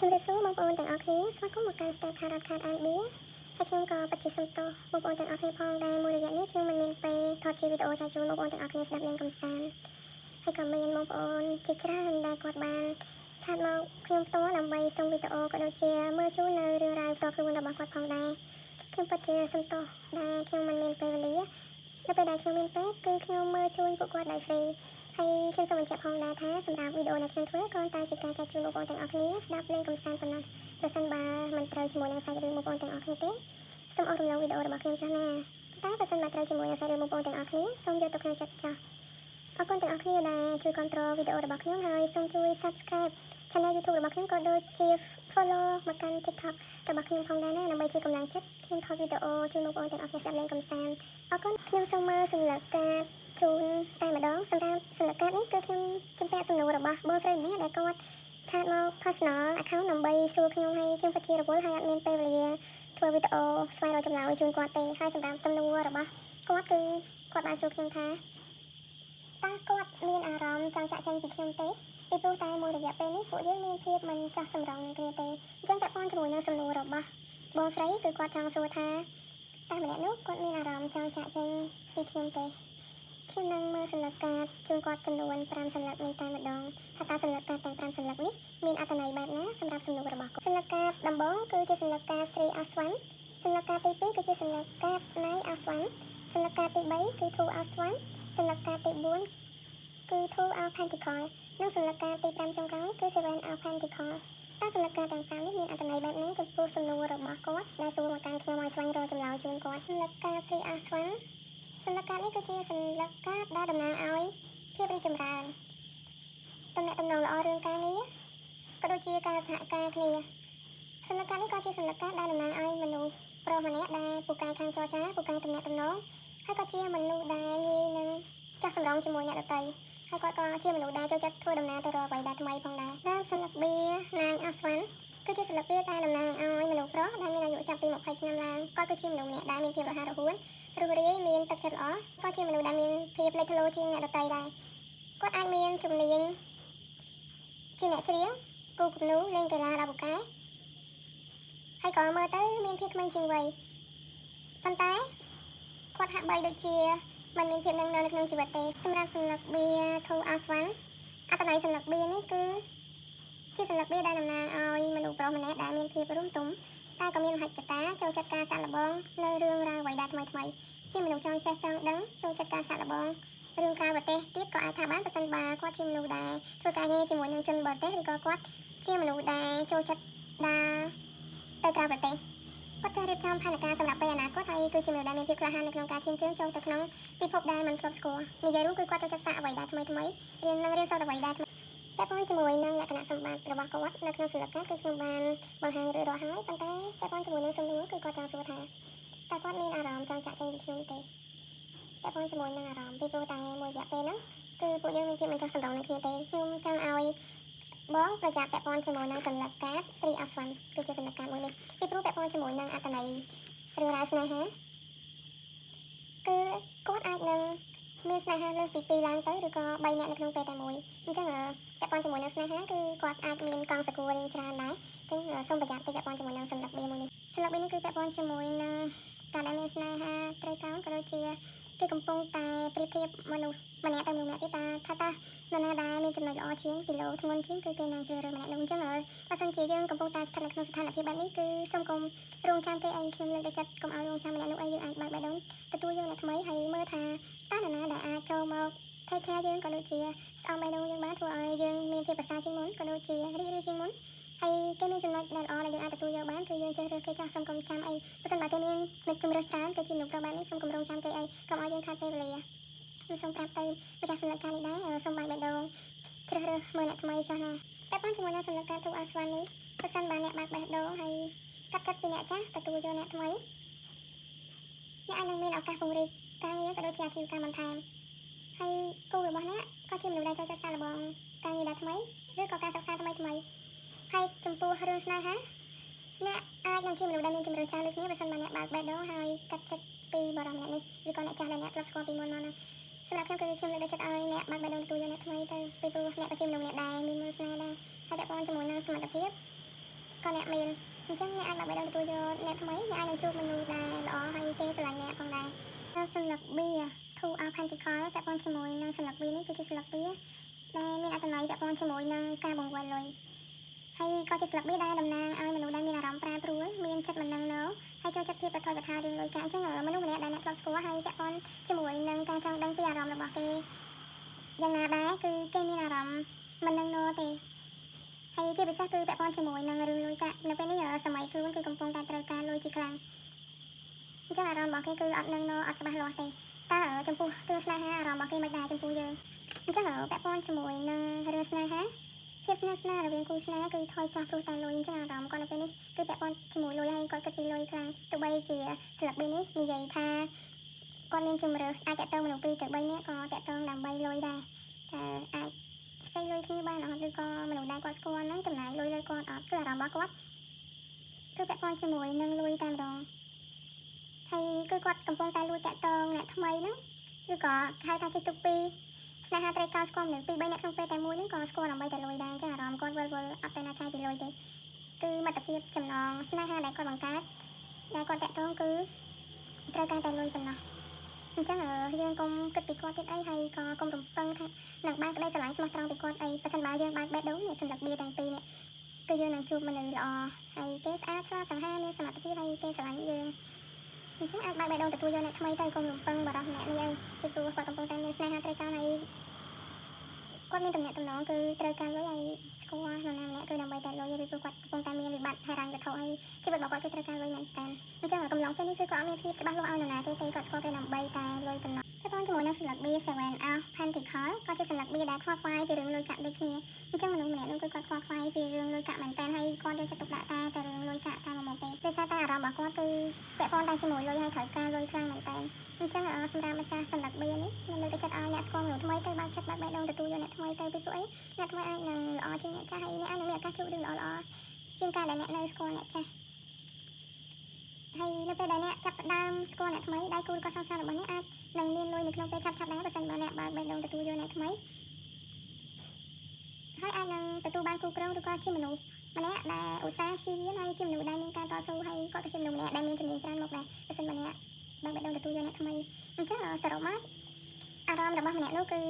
ជំរាបសួរបងប្អូនទាំងអស់គ្នាស្វាគមន៍មកកាន់ Step Carrot Card and Beer ហើយខ្ញុំក៏ពិតជាសំទោសបងប្អូនទាំងអស់គ្នាផងដែលមួយរយៈនេះខ្ញុំមិនមានពេលថតជាវីដេអូចែកជូនបងប្អូនទាំងអស់គ្នាស្ដាប់លេងកម្សាន្តហើយក៏មានបងប្អូនជាច្រើនដែលគាត់បានឆាតមកខ្ញុំផ្ទាល់ដើម្បីសុំវីដេអូក៏ដូចជាមើលជូននៅរឿងរ៉ាវផ្ទាល់ខ្លួនរបស់គាត់ផងដែរខ្ញុំពិតជាសំទោសដែលខ្ញុំមិនមានពេលវេលានៅពេលដែលខ្ញុំមានពេលគឺខ្ញុំមើលជូនពួកគាត់ដោយ free ហើយខ្ញុំសូមបញ្ជាក់ផងដែរថាសម្រាប់វីដេអូដែលខ្ញុំធ្វើគ្រាន់តែជាការចែកជូនបងប្អូនទាំងអស់គ្នាស្ដាប់លេងកម្សាន្តប៉ុណ្ណោះប្រសិនបើមិនត្រូវជាមួយនឹងសាច់រឿងបងប្អូនទាំងអស់គ្នាទេសូមអររំលងវីដេអូរបស់ខ្ញុំចាស់ណាតែបើសិនបើត្រូវជាមួយនឹងសាច់រឿងបងប្អូនទាំងអស់គ្នាសូមយកទៅក្នុងចិត្តចាស់អរគុណទាំងអស់គ្នាដែលជួយគ្រប់គ្រងវីដេអូរបស់ខ្ញុំហើយសូមជួយ Subscribe Channel YouTube របស់ខ្ញុំក៏ដូចជា Follow មកកាន់ TikTok របស់ខ្ញុំផងដែរណាដើម្បីជាកម្លាំងចិត្តខ្ញុំថតវីដេអូជូនបងប្អូនទាំងអស់គ្នាស្ដាប់លេងកម្សាន្តអរគុណខ្ញុំសូមមើលសញ្ញាកាតជូនតែម្ដងសម្រាប់សញ្ញាកាតនេះគឺខ្ញុំជំពាក់សំណួររបស់បងស្រីម្នាក់ដែលគាត់ឆាតមក personal account ដើម្បីសួរខ្ញុំហើយខ្ញុំពិតជារវល់ហើយអត់មានពេលវេលាធ្វើវីដេអូស្វែងរកចម្លើយជូនគាត់ទេហើយសម្រាប់សំណួររបស់គាត់គឺគាត់បានសួរខ្ញុំថាតើគាត់មានអារម្មណ៍ចង់ចាក់ចែងពីខ្ញុំទេពីព្រោះតែមួយរយៈពេលនេះពួកយើងមានភាពមិនចាស់សម្រងនឹងគ្នាទេអញ្ចឹងពាក់ព័ន្ធជាមួយនឹងសំណួររបស់បងស្រីគឺគាត់ចង់សួរថាតើម្នាក់នោះគាត់មានអារម្មណ៍ចង់ចាក់ចែងពីខ្ញុំទេខ្ញុំនឹងមើលសញ្ញាកាតជូនគាត់ចំនួន5សញ្ញានេះតែម្ដងថាតើសញ្ញាកាតទាំង5សញ្ញានេះមានអត្ថន័យបែបណាសម្រាប់សំណួររបស់គាត់សញ្ញាកាតដំបូងគឺជាសញ្ញាកាត Sri Aswan សញ្ញាកាតទី2គឺជាសញ្ញាកាត Nai Aswan សញ្ញាកាតទី3គឺ Two Aswan សញ្ញាកាតទី4គឺ Two of Pentacles និងសញ្ញាកាតទី5ចុងក្រោយគឺ Seven of Pentacles តើសញ្ញាកាតទាំង5នេះមានអត្ថន័យបែបណាចំពោះសំណួររបស់គាត់ដែលសួរមកកាន់ខ្ញុំឲ្យស្វែងរកចម្លើយជូនគាត់សញ្ញាកាត Sri Aswan សញ្ញាកាតនេះគឺជាសញ្ញាកាតដែលតំណាងឲ្យភាពរីកចម្រើនតំណែងល្អរឿងការងារក៏ដូចជាការសហការគ្នាសញ្ញាកាតនេះក៏ជាសញ្ញាកាតដែលតំណាងឲ្យមនុស្សប្រុសម្នាក់ដែលពូកែខាងចរចាពូកែតំណែងហើយក៏ជាមនុស្សដែលងាយនឹងចាស់សម្រងជាមួយអ្នកដទៃហើយគាត់ក៏ជាមនុស្សដែលចូលចិត្តធ្វើដំណើរទៅរកអ្វីដែលថ្មីផងដែរតាមសញ្ញាបៀណាងអាស្វាន់គឺជាសញ្ញាបៀដែលតំណាងឲ្យមនុស្សប្រុសដែលមានអាយុចាប់ពី20ឆ្នាំឡើងគាត់គឺជាមនុស្សម្នាក់ដែលមានភាពរហ័សរហួនរួសរាយមានទឹកចិត្តល្អក៏ជាមនុស្សដែលមានភាពលេចធ្លោជាងអ្នកដទៃដែរគាត់អាចមានជំនាញជាអ្នកច្រៀងគូគំនូរលេងកីឡាដល់ពូកែហើយក៏មើលទៅមានភាពក្មេងជាងវ័យប៉ុន្តែគាត់ហាក់បីដូចជាមិនមានភាពនឹងនៅក្នុងជីវិតទេសម្រាប់សញ្ញាបៀធូអាស្វាន់អត្ថន័យសញ្ញាបៀនេះគឺជាសញ្ញាបៀដែលតំណាងឲ្យមនុស្សប្រុសម្នាក់ដែលមានភាពរួមទុំតែក៏មានមហិច្ឆតាចូលចិត្តការសាក់លបងនៅរឿងរ៉ាវអ្វីដែលថ្មីជាមនុស្សចង់ចេះចង់ដឹងចូលចិត្តការសាក់លបងរឿងក្រៅប្រទេសទៀតក៏អាចថាបានប្រសិនបើគាត់ជាមនុស្សដែលធ្វើការងារជាមួយនឹងជនបរទេសឬក៏គាត់ជាមនុស្សដែលចូលចិត្តដើរទៅក្រៅប្រទេសគាត់ចេះរៀបចំផែនការសម្រាប់ពេលអនាគតហើយគឺជាមនុស្សដែលមានភាពក្លាហាននៅក្នុងការឈានជើងចូលទៅក្នុងពិភពដែលមិនធ្លាប់ស្គាល់និយាយរួមគឺគាត់ចូលចិត្តសាកអ្វីដែលថ្មីរៀនសូត្រអ្វីដែលតែប៉ុន្តែជាមួយនឹងលក្ខណៈសម្បត្តិរបស់គាត់នៅក្នុងសិល្បៈគឺខ្ញុំបានបង្ហាញរួចរាល់ហើយប៉ុន្តែតែប៉ុន្តែជាមួយនឹងសំណួរគឺគាត់ចង់សួរថាតើគាត់មានអារម្មណ៍ចង់ចាក់ចេញពីខ្ញុំទេតែប៉ុន្តែជាមួយនឹងអារម្មណ៍ពីព្រោះតែមួយរយៈពេលហ្នឹងគឺពួកយើងមានភាពមិនចោះសម្រងនឹងគ្នាទេខ្ញុំចង់ឲ្យបងប្រចាំពាក់ព័ន្ធជាមួយនឹងសញ្ញាកាត Sri Aswan គឺជាសញ្ញាកាតមួយនេះពីព្រោះពាក់ព័ន្ធជាមួយនឹងអត្ថន័យរឿងរ៉ាវស្នេហាគឺគាត់អាចនឹងមានស្នេហាលើសពី2ឡើងទៅឬក៏3នាក់នៅក្នុងពេលតែមួយអញ្ចឹងពាក់ព័ន្ធជាមួយនឹងស្នេហាគឺគាត់អាចមានកង់សកលរៀងច្រើនដែរអញ្ចឹងសូមប្រយ័ត្នតិចពាក់ព័ន្ធជាមួយនឹងសញ្ញាបៀមួយនេះសញ្ញាបៀនេះគឺពាក់ព័ន្ធជាមួយនឹងការដែលមានស្នេហាត្រីកោណក៏ដូចជាគេកំពុងតែប្រៀបធៀបមនុស្សម្នាក់ទៅម្នាក់ទៀតថាតើនរណាដែលមានចំណុចល្អជាងពីលោធ្ងន់ជាងគឺគេនឹងជ្រើសរើសម្នាក់នោះអញ្ចឹងបើសិនជាយើងកំពុងតែស្ថិតនៅក្នុងស្ថានភាពបែបនេះគឺសូមកុំរងចាំគេឯងខ្ញុំលើកទឹកចិត្តកុំឲ្យរងចាំម្នាក់នោះឯងយើងអាចបើកបេះដូងទទួលយកអ្នកថ្មីហើយមើលថាតើនរណាដែលអាចចូលមក take care យើងក៏ដូចជាស្អមបេះដូងយើងបានធ្វើឲ្យយើងមានភាពប្រសើរជាងមុនក៏ដូចជារីករាយជាងមុនហើយគេមានចំណុចដែលល្អដែលយើងអាចទទួលយកបានគឺយើងជ្រើសរើសគេចោះសូមកុំចាំអីបើសិនបើគេមានជំរឿសច្រើនគេជាមនុស្សប្រុសបែបនេះសូមកុំរងចាំគេអីកុំឲ្យយើងខាតពេលវេលាខ្ញុំសូមប្រាប់ទៅម្ចាស់សញ្ញាការនេះដែរសូមបើកបេះដូងជ្រើសរើសមើលអ្នកថ្មីចោះណាតែប៉ុន្តែជាមួយនឹងសញ្ញាការទូអាស្វានេះបើសិនបើអ្នកបើកបេះដូងហើយកាត់ចិត្តពីអ្នកចាស់ទទួលយកអ្នកថ្មីអ្នកអាចនឹងមានឱកាសពង្រីកការងារក៏ដូចជាអាជីវកម្មបន្ថែមហើយគោលរបស់អ្នកក៏ជាមនុស្សដែលចូលចិត្តសាកល្បងការងារដែលថ្មីឬក៏ការសិក្សាថ្មីហើយចំពោះរឿងស្នេហាអ្នកអាចនឹងជាមនុស្សដែលមានជំរឿនច្រើនដូចគ្នាបើសិនបើអ្នកបើកបេះដូងហើយកាត់ចិត្តពីបរិបទម្នាក់នេះឬក៏អ្នកចាស់ដែលអ្នកធ្លាប់ស្គាល់ពីមុនមកណាសម្រាប់ខ្ញុំគឺខ្ញុំលើកទឹកចិត្តឲ្យអ្នកបើកបេះដូងទទួលយកអ្នកថ្មីទៅពីព្រោះអ្នកក៏ជាមនុស្សម្នាក់ដែលមានមនោស្នេហ៍ដែរហើយពាក់ព័ន្ធជាមួយនឹងសមត្ថភាព ក៏អ្នកមានអញ្ចឹងអ្នកអាចបើកបេះដូងទទួលយកអ្នកថ្មីអ្នកអាចនឹងជួបមនុស្សដែលល្អហើយគេស្រឡាញ់អ្នកផងដែរសន្លឹកបៀ Two of Pentacles ពាក់ព័ន្ធជាមួយនឹងសន្លឹកបៀនេះគឺជាសន្លឹកបៀដែលមានអត្ថន័យពាក់ព័ន្ធជាមួយនឹងការបង្វិលលុយហើយក៏ជាសន្លឹកបៀដែលតំណាងឲ្យមនុស្សដែលមានអារម្មណ៍ប្រែប្រួលមានចិត្តមិននឹងណហើយចូលចិត្តភាពបថុយបថារឿងលុយកាក់អញ្ចឹងមនុស្សម្នាក់ដែលអ្នកធ្លាប់ស្គាល់ហើយពាក់ព័ន្ធជាមួយនឹងការចង់ដឹងពីអារម្មណ៍របស់គេយ៉ាងណាដែរគឺគេមានអារម្មណ៍មិននឹងណទេហើយជាពិសេសគឺពាក់ព័ន្ធជាមួយនឹងរឿងលុយកាក់នៅពេលនេះសម័យខ្លួនគឺកំពុងតែត្រូវការលុយជាខ្លាំងអញ្ចឹងអារម្មណ៍របស់គេគឺអត់នឹងណអត់ច្បាស់លាស់ទេតើចំពោះរឿងស្នេហាអារម្មណ៍របស់គេមិនដែរចំពោះយើងអញ្ចឹងពាក់ព័ន្ធជាមួយនឹងរឿងស្នេហាភាពស្និទ្ធស្នាលរវាងគូស្នេហ៍គឺថយចុះព្រោះតែលុយអញ្ចឹងអារម្មណ៍គាត់នៅពេលនេះគឺពាក់ព័ន្ធជាមួយលុយហើយគាត់គិតពីលុយខ្លាំងទោះបីជាស្លឹកនេះនិយាយថាគាត់មានជំរឿអាចតាក់ទងមនុស្ស2ទៅ3នាក់ក៏តាក់ទងដើម្បីលុយដែរតែអាចខ្ចីលុយគ្នាបានអត់ឬក៏មនុស្សដែលគាត់ស្គាល់ហ្នឹងចំណាយលុយលើគាត់អត់គឺអារម្មណ៍របស់គាត់គឺពាក់ព័ន្ធជាមួយនឹងលុយតែម្ដងហើយគឺគាត់កំពុងតែលួចតាក់ទងអ្នកថ្មីហ្នឹងឬក៏ហៅថាជាទុកពីស្នេហាត្រីកោស្គាល់មនុស្ស2 3នាក់ក្នុងពេលតែមួយហ្នឹងក៏ស្គាល់ដើម្បីតែលុយដែរអញ្ចឹងអារម្មណ៍គាត់វិលអត់ទៅណាឆ្ងាយពីលុយទេគឺមិត្តភាពចំណងស្នេហាដែលគាត់បង្កើតដែលគាត់តាក់ទងគឺត្រូវការតែលុយប៉ុណ្ណោះអញ្ចឹងយើងកុំគិតពីគាត់ទៀតអីហើយក៏កុំរំពឹងថានឹងបានក្តីស្រឡាញ់ស្មោះត្រង់ពីគាត់អីបើសិនបើយើងបានបេះដូងនេះសន្លឹកបៀទាំងពីរនេះគឺយើងនឹងជួបមនុស្សល្អហើយគេស្អាតឆ្លាតសង្ហាមានសមត្ថភាពហើយគេស្រឡាញ់យើងអញ្ចឹងអាចបើកបេះដូងទទួលយកអ្នកថ្មីទៅកុំរំពឹងបរិសុទ្ធអ្នកនេះអីពីព្រោះគាត់កំពុងតែមានស្នេហាត្រូវការហើយគាត់មានតំណែងតំណងគឺត្រូវការលុយហើយស្គាល់នរណាម្នាក់គឺដើម្បីតែលុយឬព្រោះគាត់កំពុងតែមានវិបត្តិហិរញ្ញវត្ថុហើយជីវិតរបស់គាត់គឺត្រូវការលុយមែនតើអញ្ចឹងកំឡុងពេលនេះគឺគាត់អត់មានភាពច្បាស់លាស់ឲ្យនរណាទេគាត់ស្គាល់គេដើម្បីតែលុយប៉ុណ្ណោះតែផងជាមួយនឹងសន្លឹក B7 of Pentacles ក៏ជាសន្លឹក B ដែលខ្វល់ខ្វាយពីរឿងលុយកាក់ដូចគ្នាអញ្ចឹងមនុស្សម្នាក់នោះគឺគាត់ខ្វល់ខ្វាយពីរឿងលុយកាក់មែនតើហើយគាត់យកចិត្តទុកដាក់តែរឿងលុយកាក់តាមមកទេដោយសារតែអារម្មណ៍របស់គាត់គឺពាក់ព័ន្ធតែជាមួយលុយហើយត្រូវការលុយខ្លាំងមែនតើអញ្ចឹងសម្រាប់ម្ចាស់សន្លឹក B នេះខ្ញុំលើកទឹកចិត្តឲ្យអ្នកស្គាល់មនុស្សថ្មីទៅបើកចិត្តបើកបេះដូងទទួលយកអ្នកថ្មីទៅពីព្រោះអីអ្នកថ្មីអាចនឹងល្អជាងអ្នកចាស់ហើយអ្នកអាចនឹងមានឱកាសជួបរឿងល្អៗជាងការដែលអ្នកនៅស្គាល់អ្នកចាស់ហើយនៅពេលដែលអ្នកចាប់ផ្ដើមស្គាល់អ្នកថ្មីដៃគូក៏សង្សាររបស់អ្នកអាចនឹងមានលុយនៅក្នុងពេលឆាប់ដែរបើសិនបើអ្នកបើកបេះដូងទទួលយកអ្នកថ្មីហើយអាចនឹងទទួលបានគូគ្រងឬក៏ជាមនុស្សម្នាក់ដែលឧស្សាហ៍ព្យាយាមហើយជាមនុស្សដែលមានការតស៊ូហើយគាត់ក៏ជាមនុស្សម្នាក់ដែលមានជំនាញច្រើនមកដែរបើសិនបើអ្នកបើកបេះដូងទទួលយកអ្នកថ្មីអញ្ចឹងសរុបមកអារម្មណ៍របស់ម្នាក់នោះគឺ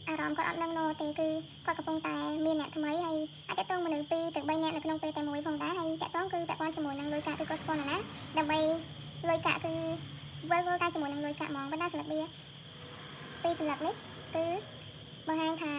អារម្មណ៍គាត់អត់នឹងណទេគឺគាត់កំពុងតែមានអ្នកថ្មីហើយអាចតតងមនុស្ស2ទៅ3នាក់នៅក្នុងពេលតែមួយផងដែរហើយតតងគឺពាក់ព័ន្ធជាមួយនឹងលុយកាក់គឺគាត់ស្គាល់ណាដើម្បីលុយកាក់គឺវិលតែជាមួយនឹងលុយកាក់ហ្មងប៉ុន្តែសម្រាប់វាពីសម្រាប់នេះគឺបង្ហាញថា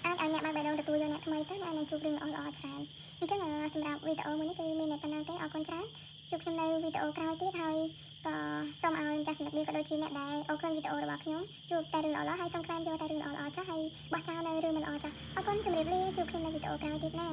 អាចឲ្យអ្នកបានបេះដូងទទួលយកអ្នកថ្មីទៅអាចនឹងជួបរឿងល្អៗច្រើនអញ្ចឹងសម្រាប់វីដេអូមួយនេះគឺមានតែប៉ុណ្ណឹងទេអរគុណច្រើនជួបខ្ញុំនៅវីដេអូក្រោយទៀតហើយក៏សូមឲ្យម្ចាស់សន្លឹកនេះក៏ដូចជាអ្នកដែលអូនឃើញវីដេអូរបស់ខ្ញុំជួបតែរឿងល្អៗហើយសូមក្លែងយកតែរឿងល្អៗចាស់ហើយបោះចោលនៅរឿងមិនល្អចាស់អរគុណជម្រាបលាជួបខ្ញុំនៅវីដេអូក្រោយទៀតណា